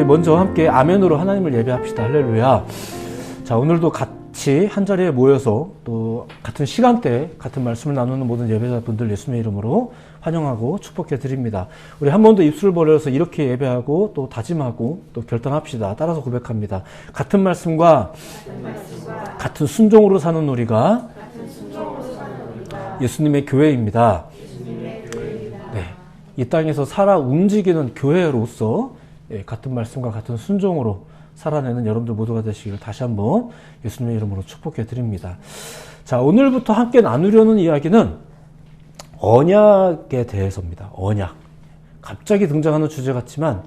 먼저 함께 아멘으로 하나님을 예배합시다. 할렐루야. 자, 오늘도 같이 한자리에 모여서 또 같은 시간대에 같은 말씀을 나누는 모든 예배자분들 예수님의 이름으로 환영하고 축복해 드립니다. 우리 한 번 더 입술을 벌려서 이렇게 예배하고 또 다짐하고 또 결단합시다. 따라서 고백합니다. 같은 말씀과 같은 순종으로 사는 우리가 예수님의 교회입니다. 네, 이 땅에서 살아 움직이는 교회로서 같은 말씀과 같은 순종으로 살아내는 여러분들 모두가 되시기를 다시 한번 예수님의 이름으로 축복해 드립니다. 자, 오늘부터 함께 나누려는 이야기는 언약에 대해서입니다. 언약. 갑자기 등장하는 주제 같지만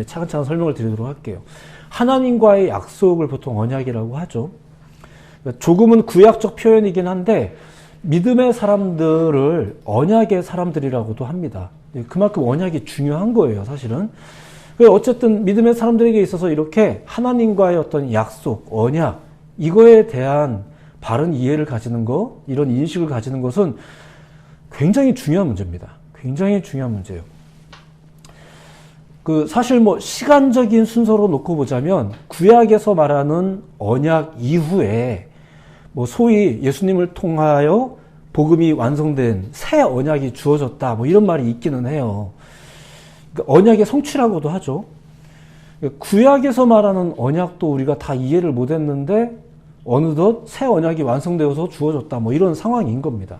차근차근 설명을 드리도록 할게요. 하나님과의 약속을 보통 언약이라고 하죠. 조금은 구약적 표현이긴 한데 믿음의 사람들을 언약의 사람들이라고도 합니다. 그만큼 언약이 중요한 거예요, 사실은. 어쨌든 믿음의 사람들에게 있어서 이렇게 하나님과의 어떤 약속, 언약, 이거에 대한 바른 이해를 가지는 것, 이런 인식을 가지는 것은 굉장히 중요한 문제입니다. 굉장히 중요한 문제예요. 사실 시간적인 순서로 놓고 보자면 구약에서 말하는 언약 이후에 소위 예수님을 통하여 복음이 완성된 새 언약이 주어졌다, 이런 말이 있기는 해요. 언약의 성취라고도 하죠. 구약에서 말하는 언약도 우리가 다 이해를 못했는데 어느덧 새 언약이 완성되어서 주어졌다, 이런 상황인 겁니다.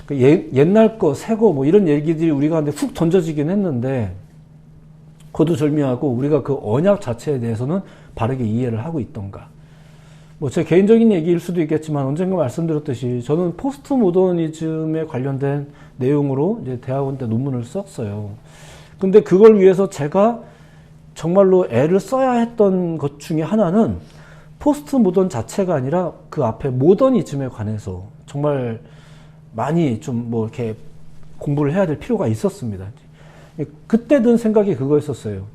옛날 거, 새 거, 이런 얘기들이 우리 가운데 훅 던져지긴 했는데 거두절미하고 우리가 그 언약 자체에 대해서는 바르게 이해를 하고 있던가. 제 개인적인 얘기일 수도 있겠지만 언젠가 말씀드렸듯이 저는 포스트 모더니즘에 관련된 내용으로 이제 대학원 때 논문을 썼어요. 근데 그걸 위해서 제가 정말로 애를 써야 했던 것 중에 하나는 포스트 모던 자체가 아니라 그 앞에 모더니즘에 관해서 정말 많이 좀 이렇게 공부를 해야 될 필요가 있었습니다. 그때 든 생각이 그거였었어요.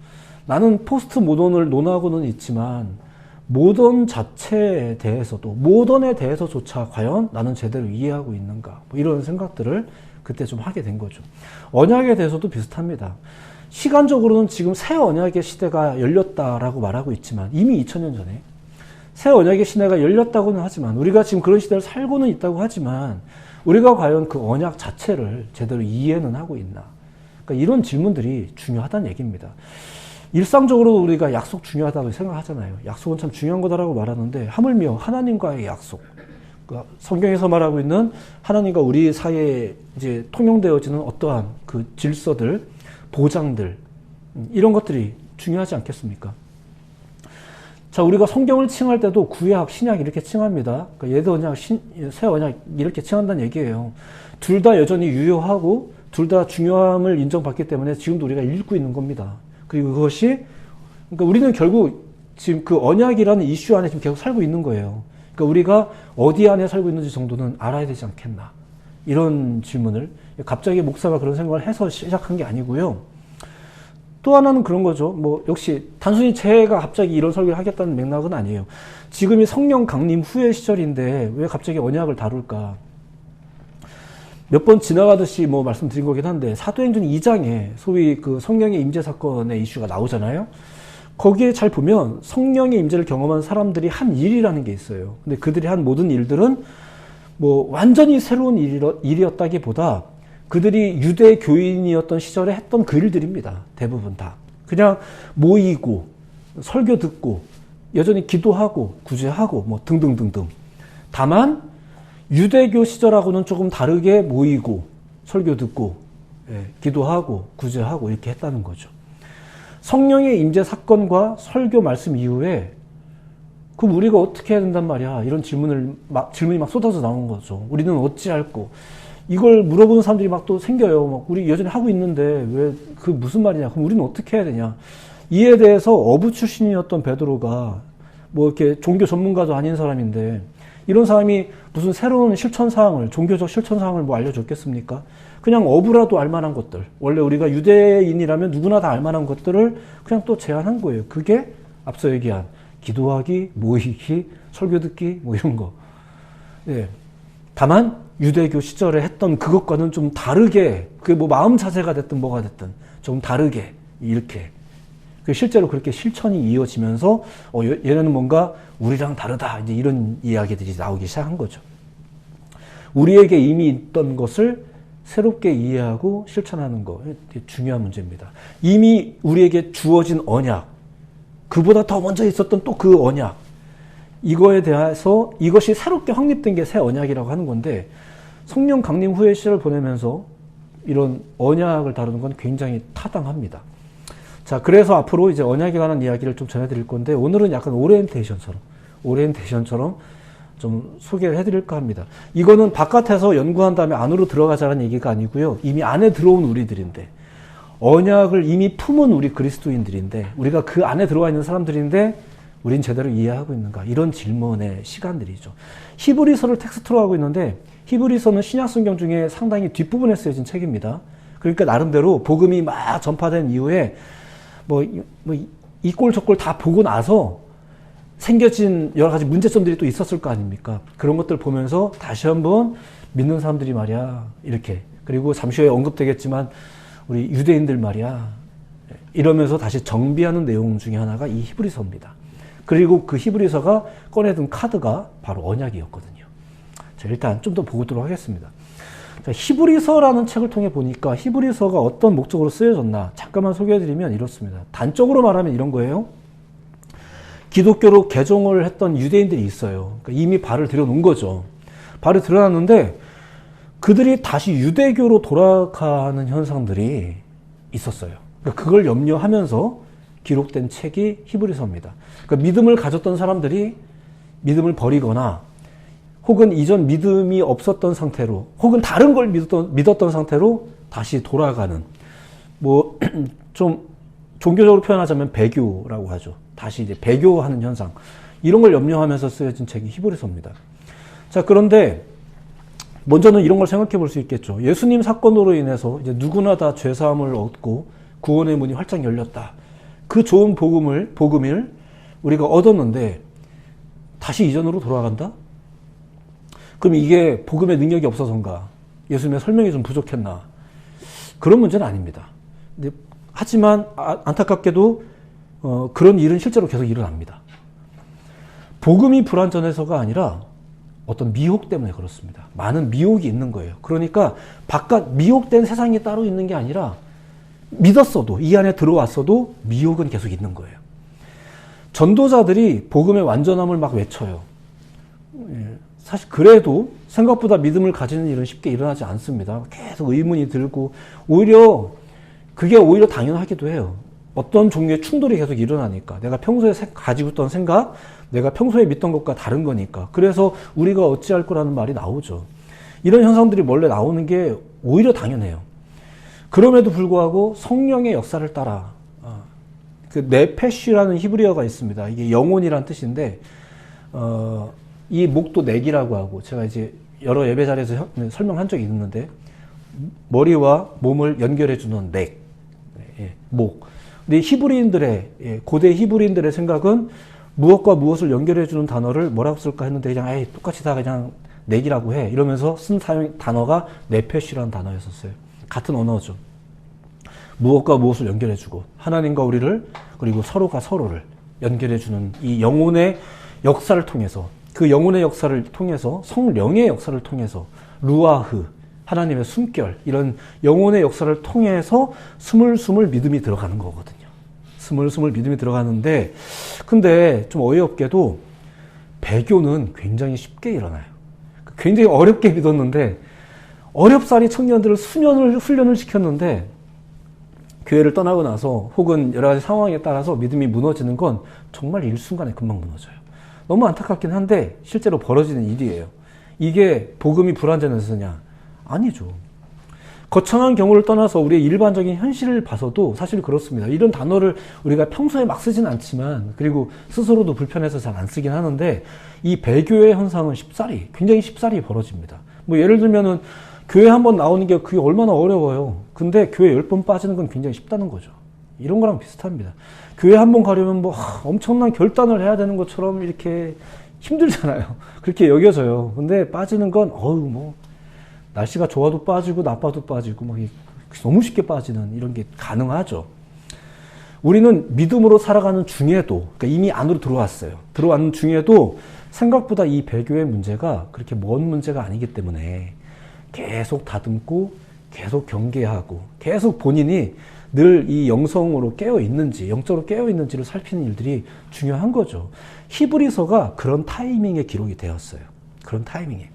나는 포스트 모던을 논하고는 있지만 모던 자체에 대해서도, 모던에 대해서조차 과연 나는 제대로 이해하고 있는가, 이런 생각들을 그때 좀 하게 된 거죠. 언약에 대해서도 비슷합니다. 시간적으로는 지금 새 언약의 시대가 열렸다라고 말하고 있지만 이미 2000년 전에 새 언약의 시대가 열렸다고는 하지만 우리가 지금 그런 시대를 살고는 있다고 하지만 우리가 과연 그 언약 자체를 제대로 이해는 하고 있나, 그러니까 이런 질문들이 중요하다는 얘기입니다. 일상적으로 우리가 약속 중요하다고 생각하잖아요. 약속은 참 중요한 거다라고 말하는데 하물며 하나님과의 약속, 그러니까 성경에서 말하고 있는 하나님과 우리 사이에 이제 통용되어지는 어떠한 그 질서들, 보장들, 이런 것들이 중요하지 않겠습니까? 자, 우리가 성경을 칭할 때도 구약, 신약 이렇게 칭합니다. 그러니까 옛 언약, 새 언약 이렇게 칭한다는 얘기예요. 둘 다 여전히 유효하고 둘 다 중요함을 인정받기 때문에 지금도 우리가 읽고 있는 겁니다. 그리고 그것이, 그러니까 우리는 결국 지금 그 언약이라는 이슈 안에 지금 계속 살고 있는 거예요. 그러니까 우리가 어디 안에 살고 있는지 정도는 알아야 되지 않겠나. 이런 질문을 갑자기 목사가 그런 생각을 해서 시작한 게 아니고요. 또 하나는 그런 거죠. 역시 단순히 제가 갑자기 이런 설교를 하겠다는 맥락은 아니에요. 지금이 성령 강림 후의 시절인데 왜 갑자기 언약을 다룰까? 몇 번 지나가듯이 말씀드린 거긴 한데 사도행전 2장에 소위 그 성령의 임재 사건의 이슈가 나오잖아요. 거기에 잘 보면 성령의 임재를 경험한 사람들이 한 일이라는 게 있어요. 근데 그들이 한 모든 일들은 완전히 새로운 일이었다기보다 그들이 유대 교인이었던 시절에 했던 그 일들입니다. 대부분 다. 그냥 모이고 설교 듣고 여전히 기도하고 구제하고 등등등등. 다만 유대교 시절하고는 조금 다르게 모이고 설교 듣고 기도하고 구제하고 이렇게 했다는 거죠. 성령의 임재 사건과 설교 말씀 이후에 그럼 우리가 어떻게 해야 된단 말이야? 이런 질문이 막 쏟아져 나오는 거죠. 우리는 어찌할꼬? 이걸 물어보는 사람들이 막 또 생겨요. 우리 여전히 하고 있는데 왜 그 무슨 말이냐? 그럼 우리는 어떻게 해야 되냐? 이에 대해서 어부 출신이었던 베드로가 이렇게 종교 전문가도 아닌 사람인데 이런 사람이 무슨 새로운 실천 사항을, 종교적 실천 사항을 알려줬겠습니까? 그냥 어부라도 알만한 것들, 원래 우리가 유대인이라면 누구나 다 알만한 것들을 그냥 또 제안한 거예요. 그게 앞서 얘기한 기도하기, 모이기, 설교 듣기 이런 거. 예. 다만 유대교 시절에 했던 그것과는 좀 다르게, 그게 마음 자세가 됐든 뭐가 됐든 좀 다르게 이렇게 실제로 그렇게 실천이 이어지면서 얘네는 뭔가 우리랑 다르다 이제 이런 이야기들이 나오기 시작한 거죠. 우리에게 이미 있던 것을 새롭게 이해하고 실천하는 거 중요한 문제입니다. 이미 우리에게 주어진 언약, 그보다 더 먼저 있었던 또 그 언약, 이거에 대해서 이것이 새롭게 확립된 게 새 언약이라고 하는 건데, 성령 강림 후의 시절을 보내면서 이런 언약을 다루는 건 굉장히 타당합니다. 자, 그래서 앞으로 이제 언약에 관한 이야기를 좀 전해드릴 건데, 오늘은 약간 오리엔테이션처럼 좀 소개를 해드릴까 합니다. 이거는 바깥에서 연구한 다음에 안으로 들어가자는 얘기가 아니고요. 이미 안에 들어온 우리들인데, 언약을 이미 품은 우리 그리스도인들인데, 우리가 그 안에 들어와 있는 사람들인데, 우린 제대로 이해하고 있는가? 이런 질문의 시간들이죠. 히브리서를 텍스트로 하고 있는데, 히브리서는 신약성경 중에 상당히 뒷부분에 쓰여진 책입니다. 그러니까 나름대로 복음이 막 전파된 이후에 이 꼴 저 꼴 다 보고 나서 생겨진 여러 가지 문제점들이 또 있었을 거 아닙니까? 그런 것들 보면서 다시 한번 믿는 사람들이 말이야, 이렇게. 그리고 잠시 후에 언급되겠지만 우리 유대인들 말이야, 이러면서 다시 정비하는 내용 중에 하나가 이 히브리서입니다. 그리고 그 히브리서가 꺼내든 카드가 바로 언약이었거든요. 자, 일단 좀 더 보도록 하겠습니다. 자, 히브리서라는 책을 통해 보니까 히브리서가 어떤 목적으로 쓰여졌나 잠깐만 소개해드리면 이렇습니다. 단적으로 말하면 이런 거예요. 기독교로 개종을 했던 유대인들이 있어요. 그러니까 이미 발을 들여놓은 거죠. 발을 들여놨는데 그들이 다시 유대교로 돌아가는 현상들이 있었어요. 그러니까 그걸 염려하면서 기록된 책이 히브리서입니다. 그러니까 믿음을 가졌던 사람들이 믿음을 버리거나 혹은 이전 믿음이 없었던 상태로 혹은 다른 걸 믿었던 상태로 다시 돌아가는, 좀 종교적으로 표현하자면 배교라고 하죠. 다시 이제 배교하는 현상, 이런 걸 염려하면서 쓰여진 책이 히브리서입니다. 자, 그런데 먼저는 이런 걸 생각해 볼 수 있겠죠. 예수님 사건으로 인해서 이제 누구나 다 죄사함을 얻고 구원의 문이 활짝 열렸다. 그 좋은 복음을 우리가 얻었는데 다시 이전으로 돌아간다? 그럼 이게 복음의 능력이 없어서인가? 예수님의 설명이 좀 부족했나? 그런 문제는 아닙니다. 하지만 안타깝게도 그런 일은 실제로 계속 일어납니다. 복음이 불완전해서가 아니라 어떤 미혹 때문에 그렇습니다. 많은 미혹이 있는 거예요. 그러니까 바깥 미혹된 세상이 따로 있는 게 아니라 믿었어도, 이 안에 들어왔어도 미혹은 계속 있는 거예요. 전도자들이 복음의 완전함을 막 외쳐요. 사실 그래도 생각보다 믿음을 가지는 일은 쉽게 일어나지 않습니다. 계속 의문이 들고 그게 오히려 당연하기도 해요. 어떤 종류의 충돌이 계속 일어나니까. 내가 평소에 가지고 있던 생각, 내가 평소에 믿던 것과 다른 거니까. 그래서 우리가 어찌할 거라는 말이 나오죠. 이런 현상들이 원래 나오는 게 오히려 당연해요. 그럼에도 불구하고 성령의 역사를 따라, 그 네페쉬라는 히브리어가 있습니다. 이게 영혼이란 뜻인데, 이 목도 넥이라고 하고, 제가 이제 여러 예배 자리에서 설명한 적이 있는데, 머리와 몸을 연결해주는 넥, 목. 근데 고대 히브리인들의 생각은 무엇과 무엇을 연결해주는 단어를 뭐라고 쓸까 했는데, 그냥, 똑같이 다 그냥 넥이라고 해. 이러면서 쓴 단어가 네페쉬라는 단어였었어요. 같은 언어죠. 무엇과 무엇을 연결해주고, 하나님과 우리를, 그리고 서로가 서로를 연결해주는 이 영혼의 역사를 통해서, 그 영혼의 역사를 통해서, 성령의 역사를 통해서, 루아흐, 하나님의 숨결, 이런 영혼의 역사를 통해서 스물스물 믿음이 들어가는 거거든요. 스물스물 믿음이 들어가는데, 근데 좀 어이없게도 배교는 굉장히 쉽게 일어나요. 굉장히 어렵게 믿었는데, 어렵사리 청년들을 수년을 훈련을 시켰는데, 교회를 떠나고 나서 혹은 여러 가지 상황에 따라서 믿음이 무너지는 건 정말 일순간에 금방 무너져요. 너무 안타깝긴 한데 실제로 벌어지는 일이에요. 이게 복음이 불완전해서냐? 아니죠. 거창한 경우를 떠나서 우리의 일반적인 현실을 봐서도 사실 그렇습니다. 이런 단어를 우리가 평소에 막 쓰진 않지만, 그리고 스스로도 불편해서 잘 안 쓰긴 하는데, 이 배교의 현상은 굉장히 쉽사리 벌어집니다. 예를 들면은 교회 한번 나오는 게 그게 얼마나 어려워요. 근데 교회 10번 빠지는 건 굉장히 쉽다는 거죠. 이런 거랑 비슷합니다. 교회 한번 가려면 엄청난 결단을 해야 되는 것처럼 이렇게 힘들잖아요. 그렇게 여겨져요. 근데 빠지는 건 날씨가 좋아도 빠지고 나빠도 빠지고 너무 쉽게 빠지는 이런 게 가능하죠. 우리는 믿음으로 살아가는 중에도, 그러니까 이미 안으로 들어왔어요. 들어왔는 중에도 생각보다 이 배교의 문제가 그렇게 먼 문제가 아니기 때문에 계속 다듬고 계속 경계하고 계속 본인이 늘 이 영성으로 깨어 있는지, 영적으로 깨어 있는지를 살피는 일들이 중요한 거죠. 히브리서가 그런 타이밍에 기록이 되었어요. 그런 타이밍에.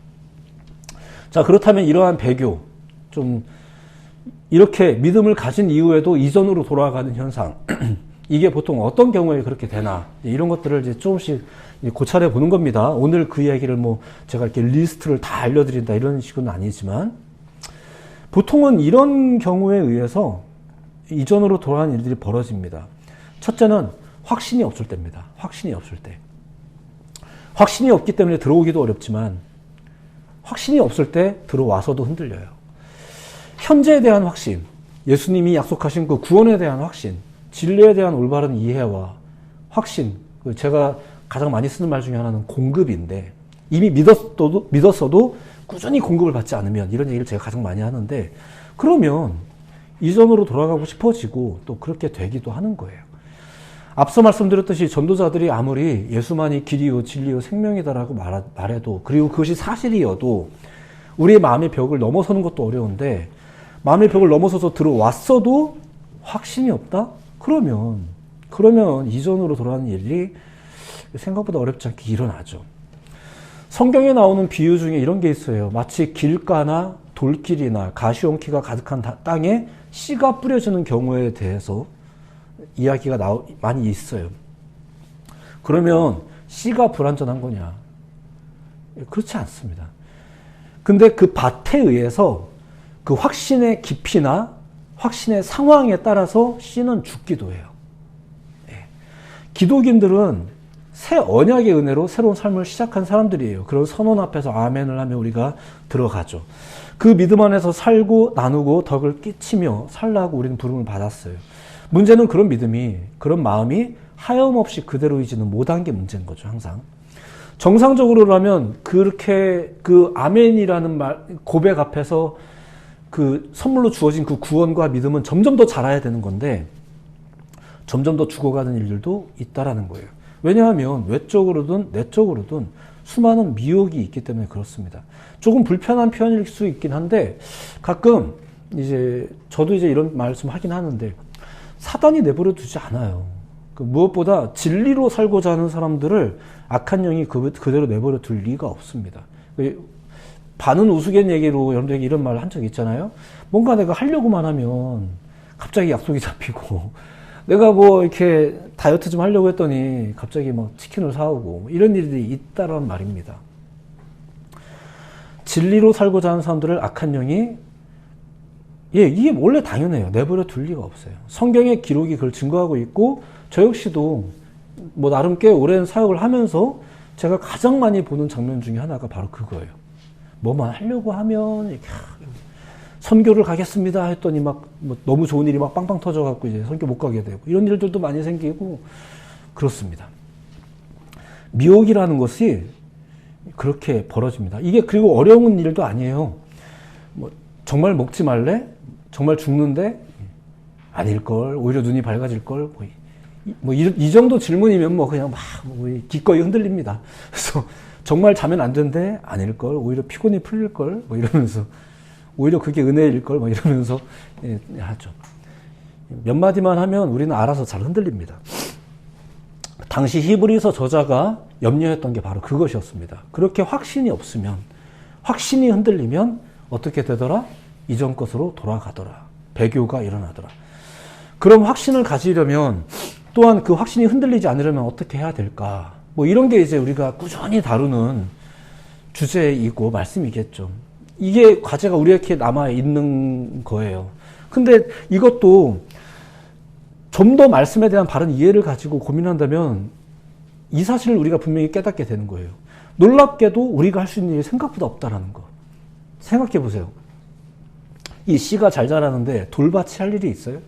자, 그렇다면 이러한 배교, 좀 이렇게 믿음을 가진 이후에도 이전으로 돌아가는 현상, 이게 보통 어떤 경우에 그렇게 되나, 이런 것들을 이제 조금씩 고찰해 보는 겁니다. 오늘 그 이야기를 뭐 제가 이렇게 리스트를 다 알려드린다 이런 식은 아니지만, 보통은 이런 경우에 의해서 이전으로 돌아가는 일들이 벌어집니다. 첫째는 확신이 없을 때입니다. 확신이 없을 때. 확신이 없기 때문에 들어오기도 어렵지만, 확신이 없을 때 들어와서도 흔들려요. 현재에 대한 확신, 예수님이 약속하신 그 구원에 대한 확신, 진리에 대한 올바른 이해와 확신, 제가 가장 많이 쓰는 말 중에 하나는 공급인데, 이미 믿었어도 꾸준히 공급을 받지 않으면, 이런 얘기를 제가 가장 많이 하는데, 그러면 이전으로 돌아가고 싶어지고 또 그렇게 되기도 하는 거예요. 앞서 말씀드렸듯이 전도자들이 아무리 예수만이 길이요 진리요 생명이다라고 말해도, 그리고 그것이 사실이어도 우리의 마음의 벽을 넘어서는 것도 어려운데, 마음의 벽을 넘어서서 들어왔어도 확신이 없다? 그러면 이전으로 돌아가는 일이 생각보다 어렵지 않게 일어나죠. 성경에 나오는 비유 중에 이런 게 있어요. 마치 길가나 돌길이나 가시원키가 가득한 땅에 씨가 뿌려지는 경우에 대해서 이야기가 많이 있어요. 그러면 씨가 불완전한 거냐? 그렇지 않습니다. 근데 그 밭에 의해서 그 확신의 깊이나 확신의 상황에 따라서 씨는 죽기도 해요. 기독인들은 새 언약의 은혜로 새로운 삶을 시작한 사람들이에요. 그런 선언 앞에서 아멘을 하며 우리가 들어가죠. 그 믿음 안에서 살고 나누고 덕을 끼치며 살라고 우리는 부름을 받았어요. 문제는 그런 믿음이, 그런 마음이 하염없이 그대로이지는 못한 게 문제인 거죠, 항상. 정상적으로라면 그렇게 그 아멘이라는 고백 앞에서 그 선물로 주어진 그 구원과 믿음은 점점 더 자라야 되는 건데, 점점 더 죽어가는 일들도 있다라는 거예요. 왜냐하면 외적으로든 내적으로든 수많은 미혹이 있기 때문에 그렇습니다. 조금 불편한 표현일 수 있긴 한데, 가끔 저도 이런 말씀 하긴 하는데, 사단이 내버려 두지 않아요. 무엇보다 진리로 살고자 하는 사람들을 악한 영이 그대로 내버려 둘 리가 없습니다. 반은 우스갯얘기로 여러분들에게 이런 말을 한 적 있잖아요. 뭔가 내가 하려고만 하면 갑자기 약속이 잡히고, 내가 뭐 이렇게 다이어트 좀 하려고 했더니 갑자기 막 치킨을 사오고, 이런 일들이 있다란 말입니다. 진리로 살고자 하는 사람들을 악한 영이, 이게 원래 당연해요. 내버려 둘 리가 없어요. 성경의 기록이 그걸 증거하고 있고, 저 역시도 뭐 나름 꽤 오랜 사역을 하면서 제가 가장 많이 보는 장면 중에 하나가 바로 그거예요. 뭐만 하려고 하면 이렇게 선교를 가겠습니다 했더니 뭐 너무 좋은 일이 막 빵빵 터져갖고 이제 선교 못 가게 되고, 이런 일들도 많이 생기고 그렇습니다. 미혹이라는 것이 그렇게 벌어집니다. 이게 그리고 어려운 일도 아니에요. 뭐 정말 먹지 말래? 정말 죽는데? 아닐걸. 오히려 눈이 밝아질걸. 이 정도 질문이면 뭐 그냥 막 기꺼이 흔들립니다. 그래서 정말 자면 안 된대? 아닐걸. 오히려 피곤이 풀릴걸. 뭐 이러면서, 오히려 그게 은혜일걸. 뭐 이러면서 하죠. 몇 마디만 하면 우리는 알아서 잘 흔들립니다. 당시 히브리서 저자가 염려했던 게 바로 그것이었습니다. 그렇게 확신이 없으면, 확신이 흔들리면 어떻게 되더라? 이전 것으로 돌아가더라. 배교가 일어나더라. 그럼 확신을 가지려면, 또한 그 확신이 흔들리지 않으려면 어떻게 해야 될까? 뭐 이런 게 이제 우리가 꾸준히 다루는 주제이고 말씀이겠죠. 이게 과제가 우리에게 남아 있는 거예요. 근데 이것도 좀 더 말씀에 대한 바른 이해를 가지고 고민한다면 이 사실을 우리가 분명히 깨닫게 되는 거예요. 놀랍게도 우리가 할 수 있는 일이 생각보다 없다라는 거. 생각해 보세요. 이 씨가 잘 자라는데 돌밭이 할 일이 있어요?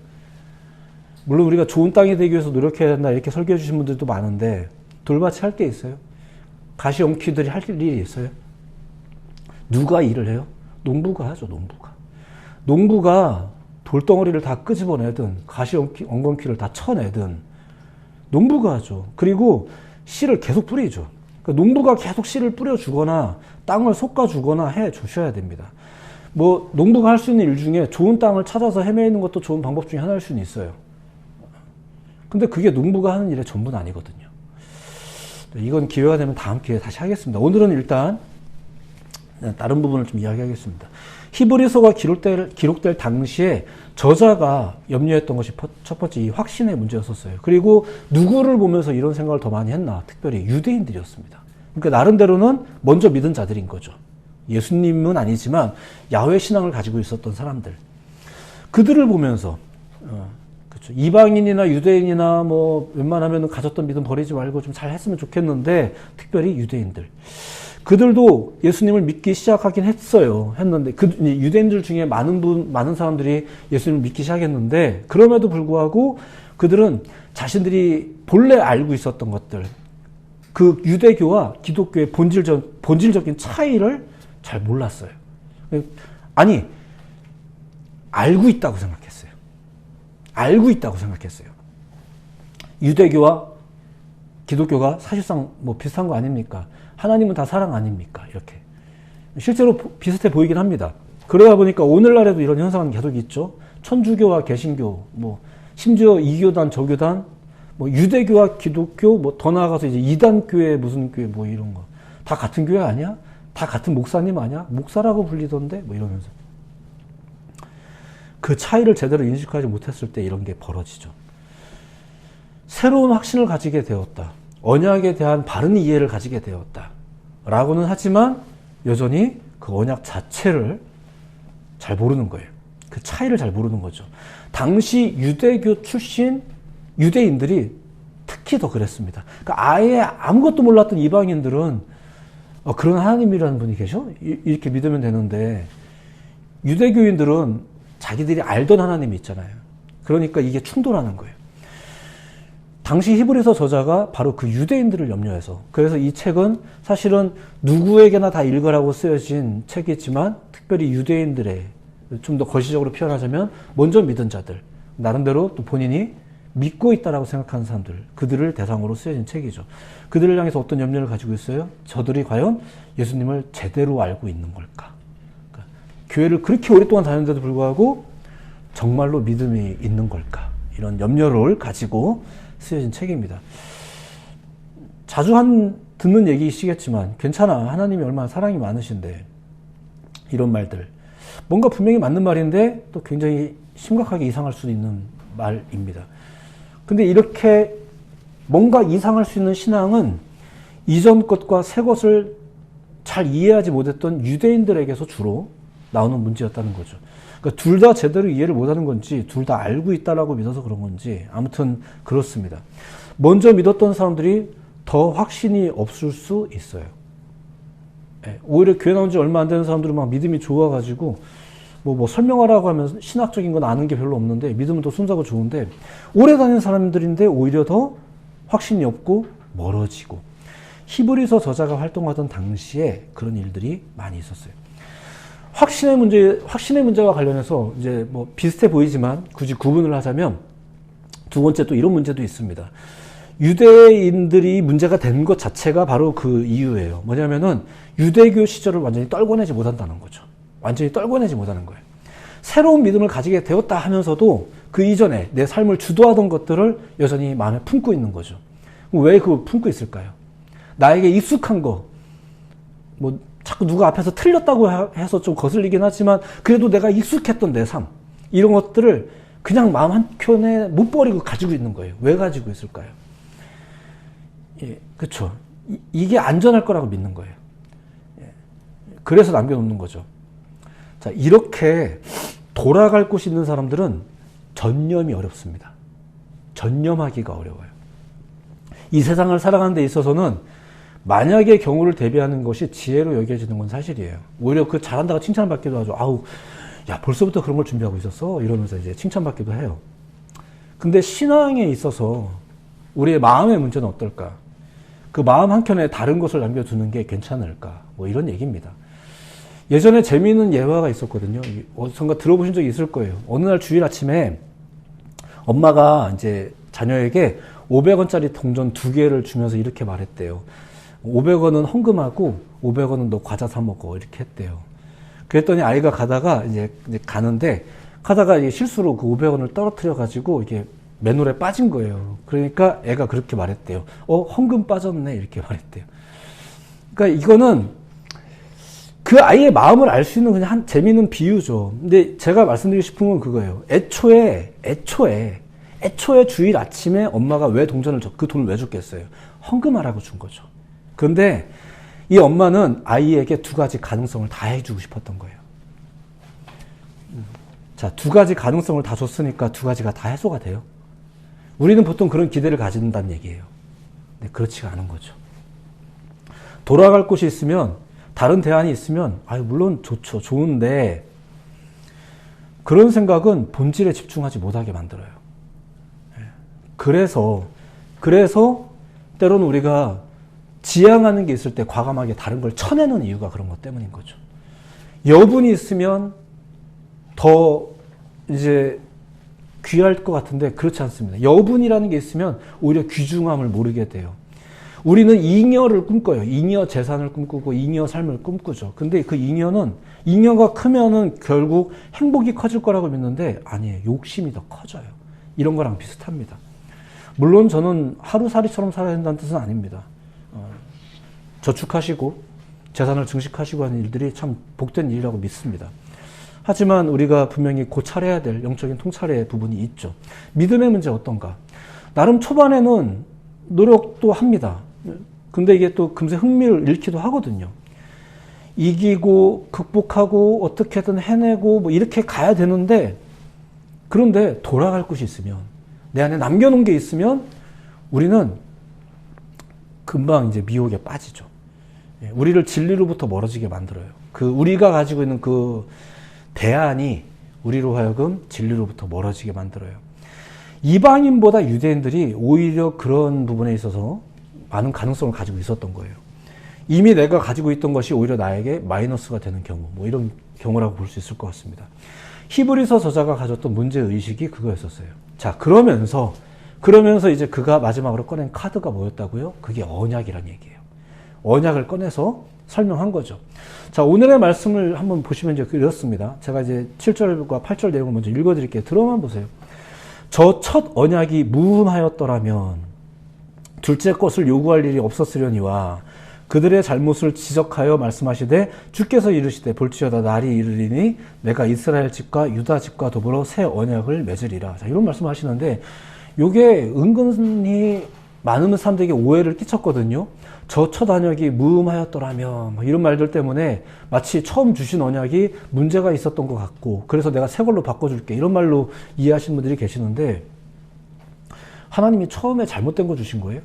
물론 우리가 좋은 땅이 되기 위해서 노력해야 된다 이렇게 설교해 주신 분들도 많은데, 돌밭이 할 게 있어요? 가시엉키들이 할 일이 있어요? 누가 일을 해요? 농부가 하죠, 농부가. 농부가 돌덩어리를 다 끄집어내든 가시 엉겅퀴를 다 쳐내든 농부가 하죠. 그리고 씨를 계속 뿌리죠. 그러니까 농부가 계속 씨를 뿌려주거나 땅을 솎아주거나 해주셔야 됩니다. 뭐 농부가 할 수 있는 일 중에 좋은 땅을 찾아서 헤매는 것도 좋은 방법 중에 하나일 수는 있어요. 근데 그게 농부가 하는 일의 전부는 아니거든요. 이건 기회가 되면 다음 기회에 다시 하겠습니다. 오늘은 일단 다른 부분을 좀 이야기하겠습니다. 히브리서가 기록될 당시에 저자가 염려했던 것이 첫 번째 이 확신의 문제였었어요. 그리고 누구를 보면서 이런 생각을 더 많이 했나? 특별히 유대인들이었습니다. 그러니까 나름대로는 먼저 믿은 자들인 거죠. 예수님은 아니지만 야훼 신앙을 가지고 있었던 사람들. 그들을 보면서 그렇죠. 이방인이나 유대인이나 뭐 웬만하면 가졌던 믿음 버리지 말고 좀 잘 했으면 좋겠는데 특별히 유대인들. 그들도 예수님을 믿기 시작하긴 했는데 그 유대인들 중에 많은 사람들이 예수님을 믿기 시작했는데 그럼에도 불구하고 그들은 자신들이 본래 알고 있었던 것들, 그 유대교와 기독교의 본질적인 차이를 잘 몰랐어요. 아니, 알고 있다고 생각했어요. 알고 있다고 생각했어요. 유대교와 기독교가 사실상 뭐 비슷한 거 아닙니까? 하나님은 다 사랑 아닙니까? 이렇게. 실제로 비슷해 보이긴 합니다. 그러다 보니까 오늘날에도 이런 현상은 계속 있죠. 천주교와 개신교, 뭐, 심지어 이교단, 저교단, 뭐, 유대교와 기독교, 뭐, 더 나아가서 이제 이단교회, 무슨 교회, 뭐, 이런 거. 다 같은 교회 아니야? 다 같은 목사님 아니야? 목사라고 불리던데? 뭐, 이러면서. 그 차이를 제대로 인식하지 못했을 때 이런 게 벌어지죠. 새로운 확신을 가지게 되었다. 언약에 대한 바른 이해를 가지게 되었다. 라고는 하지만 여전히 그 언약 자체를 잘 모르는 거예요. 그 차이를 잘 모르는 거죠. 당시 유대교 출신 유대인들이 특히 더 그랬습니다. 그러니까 아예 아무것도 몰랐던 이방인들은 그런 하나님이라는 분이 계셔? 이렇게 믿으면 되는데 유대교인들은 자기들이 알던 하나님이 있잖아요. 그러니까 이게 충돌하는 거예요. 당시 히브리서 저자가 바로 그 유대인들을 염려해서 그래서 이 책은 사실은 누구에게나 다 읽으라고 쓰여진 책이지만 특별히 유대인들의 좀 더 거시적으로 표현하자면 먼저 믿은 자들 나름대로 또 본인이 믿고 있다라고 생각하는 사람들 그들을 대상으로 쓰여진 책이죠. 그들을 향해서 어떤 염려를 가지고 있어요? 저들이 과연 예수님을 제대로 알고 있는 걸까? 그러니까 교회를 그렇게 오랫동안 다녔는데도 불구하고 정말로 믿음이 있는 걸까? 이런 염려를 가지고 쓰여진 책입니다. 자주 듣는 얘기이시겠지만 괜찮아. 하나님이 얼마나 사랑이 많으신데 이런 말들. 뭔가 분명히 맞는 말인데 또 굉장히 심각하게 이상할 수 있는 말입니다. 근데 이렇게 뭔가 이상할 수 있는 신앙은 이전 것과 새 것을 잘 이해하지 못했던 유대인들에게서 주로 나오는 문제였다는 거죠. 그러니까 둘 다 제대로 이해를 못하는 건지 둘 다 알고 있다라고 믿어서 그런 건지 아무튼 그렇습니다. 먼저 믿었던 사람들이 더 확신이 없을 수 있어요. 오히려 교회 나온 지 얼마 안 되는 사람들은 막 믿음이 좋아가지고 뭐 설명하라고 하면 신학적인 건 아는 게 별로 없는데 믿음은 더 순수하고 좋은데 오래 다닌 사람들인데 오히려 더 확신이 없고 멀어지고 히브리서 저자가 활동하던 당시에 그런 일들이 많이 있었어요. 확신의 문제와 관련해서 이제 뭐 비슷해 보이지만 굳이 구분을 하자면 두 번째 또 이런 문제도 있습니다. 유대인들이 문제가 된 것 자체가 바로 그 이유예요. 뭐냐면은 유대교 시절을 완전히 떨궈내지 못한다는 거죠. 완전히 떨궈내지 못하는 거예요. 새로운 믿음을 가지게 되었다 하면서도 그 이전에 내 삶을 주도하던 것들을 여전히 마음에 품고 있는 거죠. 왜 그걸 품고 있을까요? 나에게 익숙한 거, 뭐 자꾸 누가 앞에서 틀렸다고 해서 좀 거슬리긴 하지만 그래도 내가 익숙했던 내 삶 이런 것들을 그냥 마음 한켠에 못 버리고 가지고 있는 거예요. 왜 가지고 있을까요? 예, 그렇죠. 이게 안전할 거라고 믿는 거예요. 예, 그래서 남겨놓는 거죠. 자, 이렇게 돌아갈 곳이 있는 사람들은 전념이 어렵습니다. 전념하기가 어려워요. 이 세상을 살아가는 데 있어서는 만약의 경우를 대비하는 것이 지혜로 여겨지는 건 사실이에요. 오히려 그 잘한다가 칭찬을 받기도 하죠. 아우, 야, 벌써부터 그런 걸 준비하고 있었어? 이러면서 이제 칭찬받기도 해요. 근데 신앙에 있어서 우리의 마음의 문제는 어떨까? 그 마음 한켠에 다른 것을 남겨두는 게 괜찮을까? 뭐 이런 얘기입니다. 예전에 재미있는 예화가 있었거든요. 어디선가 들어보신 적이 있을 거예요. 어느 날 주일 아침에 엄마가 이제 자녀에게 500원짜리 동전 2개를 주면서 이렇게 말했대요. 500원은 헌금하고 500원은 너 과자 사 먹어. 이렇게 했대요. 그랬더니 아이가 가다가 이제 가는데 가다가 이게 실수로 그 500원을 떨어뜨려 가지고 이게 맨홀에 빠진 거예요. 그러니까 애가 그렇게 말했대요. 헌금 빠졌네. 이렇게 말했대요. 그러니까 이거는 그 아이의 마음을 알 수 있는 그냥 한 재미있는 비유죠. 근데 제가 말씀드리고 싶은 건 그거예요. 애초에 주일 아침에 엄마가 왜 동전을 그 돈을 왜 줬겠어요? 헌금하라고 준 거죠. 그런데 이 엄마는 아이에게 2가지 가능성을 다 해주고 싶었던 거예요. 자, 2가지 가능성을 다 줬으니까 2가지가 다 해소가 돼요. 우리는 보통 그런 기대를 가진다는 얘기예요. 근데 그렇지가 않은 거죠. 돌아갈 곳이 있으면, 다른 대안이 있으면, 물론 좋죠. 좋은데, 그런 생각은 본질에 집중하지 못하게 만들어요. 그래서 때로는 우리가 지향하는 게 있을 때 과감하게 다른 걸 쳐내는 이유가 그런 것 때문인 거죠. 여분이 있으면 더 이제 귀할 것 같은데 그렇지 않습니다. 여분이라는 게 있으면 오히려 귀중함을 모르게 돼요. 우리는 잉여를 꿈꿔요. 잉여 재산을 꿈꾸고 잉여 삶을 꿈꾸죠. 근데 그 잉여가 크면은 결국 행복이 커질 거라고 믿는데 아니에요. 욕심이 더 커져요. 이런 거랑 비슷합니다. 물론 저는 하루살이처럼 살아야 된다는 뜻은 아닙니다. 저축하시고 재산을 증식하시고 하는 일들이 참 복된 일이라고 믿습니다. 하지만 우리가 분명히 고찰해야 될 영적인 통찰의 부분이 있죠. 믿음의 문제 어떤가? 나름 초반에는 노력도 합니다. 근데 이게 또 금세 흥미를 잃기도 하거든요. 이기고 극복하고 어떻게든 해내고 뭐 이렇게 가야 되는데 그런데 돌아갈 곳이 있으면 내 안에 남겨놓은 게 있으면 우리는 금방 이제 미혹에 빠지죠. 우리를 진리로부터 멀어지게 만들어요. 우리가 가지고 있는 그 대안이 우리로 하여금 진리로부터 멀어지게 만들어요. 이방인보다 유대인들이 오히려 그런 부분에 있어서 많은 가능성을 가지고 있었던 거예요. 이미 내가 가지고 있던 것이 오히려 나에게 마이너스가 되는 경우, 뭐 이런 경우라고 볼 수 있을 것 같습니다. 히브리서 저자가 가졌던 문제의식이 그거였었어요. 자, 그러면서 이제 그가 마지막으로 꺼낸 카드가 뭐였다고요? 그게 언약이란 얘기예요. 언약을 꺼내서 설명한 거죠. 자, 오늘의 말씀을 한번 보시면 이제 이렇습니다. 제가 이제 7절과 8절 내용을 먼저 읽어드릴게요. 들어만 보세요. 저 첫 언약이 무흠하였더라면 둘째 것을 요구할 일이 없었으려니와 그들의 잘못을 지적하여 말씀하시되 주께서 이르시되 볼지어다 날이 이르리니 내가 이스라엘 집과 유다 집과 더불어 새 언약을 맺으리라. 자, 이런 말씀을 하시는데 요게 은근히 많은 사람들에게 오해를 끼쳤거든요. 저 첫 언약이 무흠하였더라면 뭐 이런 말들 때문에 마치 처음 주신 언약이 문제가 있었던 것 같고 그래서 내가 새 걸로 바꿔줄게 이런 말로 이해하시는 분들이 계시는데 하나님이 처음에 잘못된 거 주신 거예요?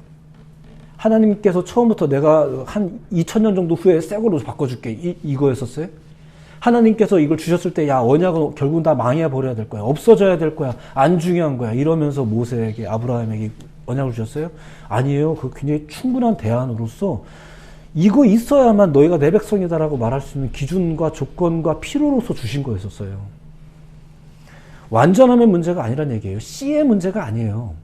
하나님께서 처음부터 내가 한 2000년 정도 후에 새 걸로 바꿔줄게 이거였었어요? 하나님께서 이걸 주셨을 때 야 언약은 결국은 다 망해버려야 될 거야. 없어져야 될 거야. 안 중요한 거야. 이러면서 모세에게 아브라함에게 언약을 주셨어요? 아니에요. 그 굉장히 충분한 대안으로서 이거 있어야만 너희가 내 백성이다라고 말할 수 있는 기준과 조건과 필요로서 주신 거였었어요. 완전함의 문제가 아니란 얘기예요. 씨의 문제가 아니에요.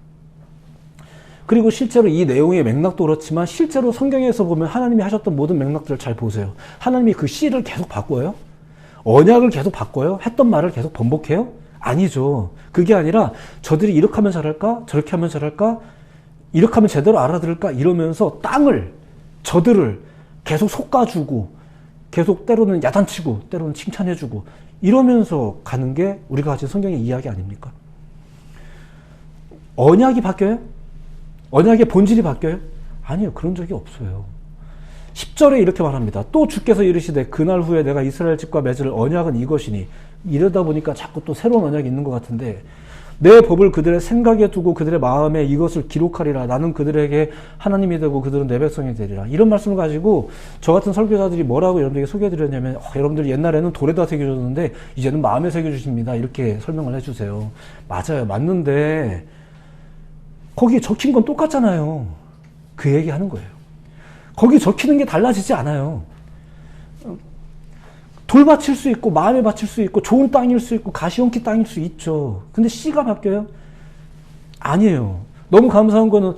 그리고 실제로 이 내용의 맥락도 그렇지만 실제로 성경에서 보면 하나님이 하셨던 모든 맥락들을 잘 보세요. 하나님이 그 씨를 계속 바꿔요? 언약을 계속 바꿔요? 했던 말을 계속 번복해요? 아니죠. 그게 아니라 저들이 이렇게 하면 잘할까? 저렇게 하면 잘할까? 이렇게 하면 제대로 알아들을까? 이러면서 저들을 계속 솎아주고 계속 때로는 야단치고 때로는 칭찬해주고 이러면서 가는 게 우리가 가진 성경의 이야기 아닙니까? 언약이 바뀌어요? 언약의 본질이 바뀌어요? 아니요. 그런 적이 없어요. 10절에 이렇게 말합니다. 또 주께서 이르시되 그날 후에 내가 이스라엘 집과 맺을 언약은 이것이니 이러다 보니까 자꾸 또 새로운 언약이 있는 것 같은데 내 법을 그들의 생각에 두고 그들의 마음에 이것을 기록하리라. 나는 그들에게 하나님이 되고 그들은 내 백성이 되리라. 이런 말씀을 가지고 저 같은 설교자들이 뭐라고 여러분들에게 소개해드렸냐면 여러분들 옛날에는 돌에다 새겨줬는데 이제는 마음에 새겨주십니다. 이렇게 설명을 해주세요. 맞아요. 맞는데 거기에 적힌 건 똑같잖아요. 그 얘기 하는 거예요. 거기 적히는 게 달라지지 않아요. 돌밭일 수 있고 마음의 밭일 수 있고 좋은 땅일 수 있고 가시원기 땅일 수 있죠. 근데 씨가 바뀌어요? 아니에요. 너무 감사한 거는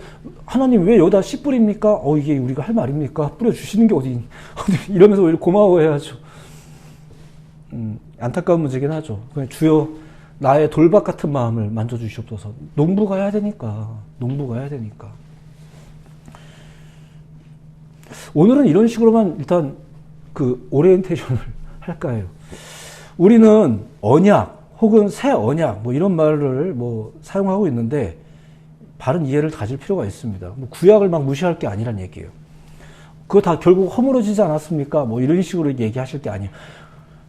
하나님 왜 여기다 씨 뿌립니까? 이게 우리가 할 말입니까? 뿌려주시는 게 어디 이러면서 오히려 고마워해야죠. 안타까운 문제긴 하죠. 그냥 주여 나의 돌밭 같은 마음을 만져주시옵소서. 농부가 해야 되니까. 오늘은 이런 식으로만 일단 그 오리엔테이션을 할까 해요. 우리는 언약 혹은 새 언약 뭐 이런 말을 뭐 사용하고 있는데 바른 이해를 가질 필요가 있습니다. 뭐 구약을 막 무시할 게 아니란 얘기예요. 그거 다 결국 허물어지지 않았습니까? 뭐 이런 식으로 얘기하실 게 아니에요.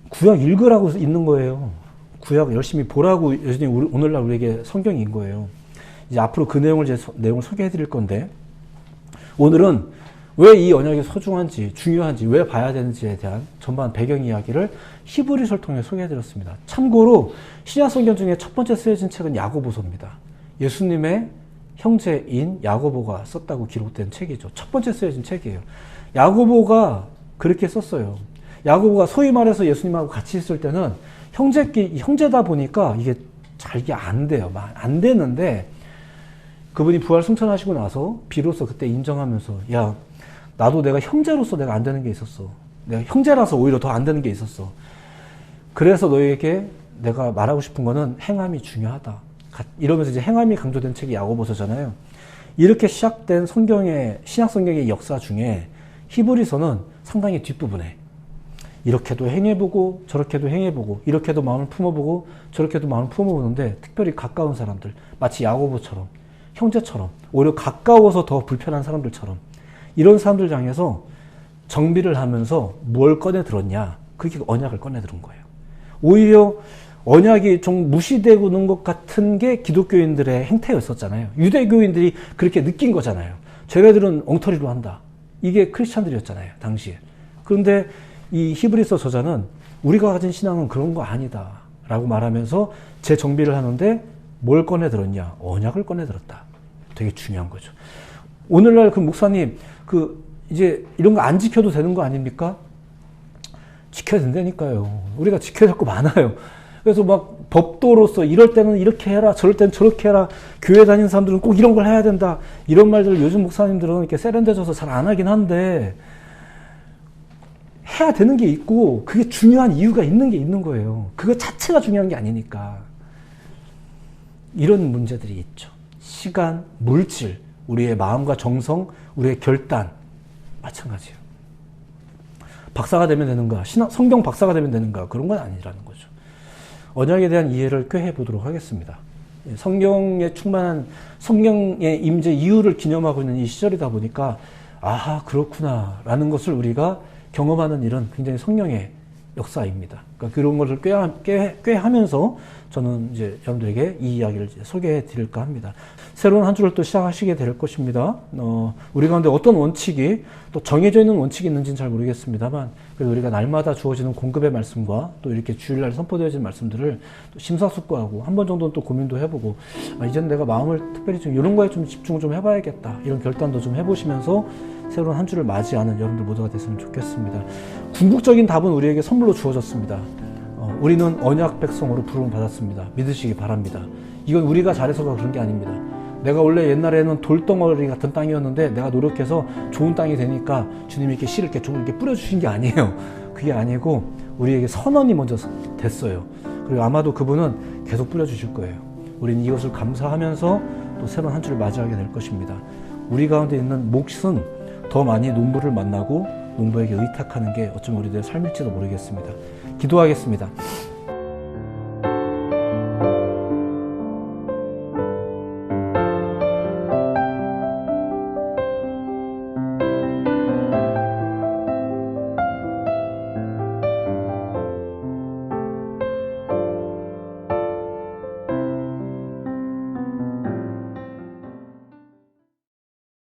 구약 읽으라고 있는 거예요. 구약 열심히 보라고 여전히 오늘날 우리에게 성경인 거예요. 이제 앞으로 그 내용을 소개해 드릴 건데, 오늘은 왜 이 언약이 소중한지, 중요한지, 왜 봐야 되는지에 대한 전반 배경 이야기를 히브리서를 통해 소개해 드렸습니다. 참고로 신약 성경 중에 첫 번째 쓰여진 책은 야고보서입니다. 예수님의 형제인 야고보가 썼다고 기록된 책이죠. 첫 번째 쓰여진 책이에요. 야고보가 그렇게 썼어요. 야고보가 소위 말해서 예수님하고 같이 있을 때는 형제다 보니까 이게 잘 안 돼요. 안 되는데 그분이 부활 승천하시고 나서 비로소 그때 인정하면서 야, 나도 내가 형제로서 내가 안 되는 게 있었어. 내가 형제라서 오히려 더 안 되는 게 있었어. 그래서 너에게 내가 말하고 싶은 거는 행함이 중요하다. 이러면서 이제 행함이 강조된 책이 야고보서잖아요. 이렇게 시작된 신약 성경의 역사 중에 히브리서는 상당히 뒷부분에 이렇게도 행해보고 저렇게도 행해보고 이렇게도 마음을 품어보고 저렇게도 마음을 품어보는데 특별히 가까운 사람들, 마치 야고보처럼 형제처럼 오히려 가까워서 더 불편한 사람들처럼 이런 사람들 향해서 정비를 하면서 뭘 꺼내 들었냐? 그게 언약을 꺼내 들은 거예요. 오히려 언약이 좀 무시되고 있는 것 같은 게 기독교인들의 행태였었잖아요. 유대교인들이 그렇게 느낀 거잖아요. 쟤네들은 엉터리로 한다. 이게 크리스찬들이었잖아요, 당시에. 그런데 이 히브리서 저자는 우리가 가진 신앙은 그런 거 아니다 라고 말하면서 재정비를 하는데 뭘 꺼내 들었냐? 언약을 꺼내 들었다. 되게 중요한 거죠. 오늘날 그 목사님, 이제 이런 거 안 지켜도 되는 거 아닙니까? 지켜야 된다니까요. 우리가 지켜야 될 거 많아요. 그래서 막 법도로서 이럴 때는 이렇게 해라, 저럴 때는 저렇게 해라, 교회 다니는 사람들은 꼭 이런 걸 해야 된다. 이런 말들을 요즘 목사님들은 이렇게 세련되져서 잘 안 하긴 한데, 해야 되는 게 있고, 그게 중요한 이유가 있는 게 있는 거예요. 그거 자체가 중요한 게 아니니까. 이런 문제들이 있죠. 시간, 물질, 우리의 마음과 정성, 우리의 결단, 마찬가지예요. 박사가 되면 되는가, 성경 박사가 되면 되는가, 그런 건 아니라는 거죠. 언약에 대한 이해를 꾀해 보도록 하겠습니다. 성경에 충만한 성경의 임재 이유를 기념하고 있는 이 시절이다 보니까 아하 그렇구나 라는 것을 우리가 경험하는 일은 굉장히 성령의 역사입니다. 그러니까 그런 것을 꾀하면서 저는 이제 여러분들에게 이 이야기를 소개해 드릴까 합니다. 새로운 한 주를 또 시작하시게 될 것입니다. 우리 가운데 어떤 원칙이 또 정해져 있는 원칙이 있는지는 잘 모르겠습니다만 그래도 우리가 날마다 주어지는 공급의 말씀과 또 이렇게 주일날 선포되어진 말씀들을 또 심사숙고하고 한 번 정도는 또 고민도 해보고 이제는 내가 마음을 특별히 좀 이런 거에 좀 집중을 좀 해봐야겠다 이런 결단도 좀 해보시면서 새로운 한 주를 맞이하는 여러분들 모두가 됐으면 좋겠습니다. 궁극적인 답은 우리에게 선물로 주어졌습니다. 우리는 언약 백성으로 부름을 받았습니다. 믿으시기 바랍니다. 이건 우리가 잘해서가 그런 게 아닙니다. 내가 원래 옛날에는 돌덩어리 같은 땅이었는데 내가 노력해서 좋은 땅이 되니까 주님이 이렇게 씨를 이렇게 조금 이렇게 뿌려주신 게 아니에요. 그게 아니고 우리에게 선언이 먼저 됐어요. 그리고 아마도 그분은 계속 뿌려주실 거예요. 우리는 이것을 감사하면서 또 새로운 한 주를 맞이하게 될 것입니다. 우리 가운데 있는 몫은 더 많이 농부를 만나고 농부에게 의탁하는 게 어쩌면 우리들의 삶일지도 모르겠습니다. 기도하겠습니다.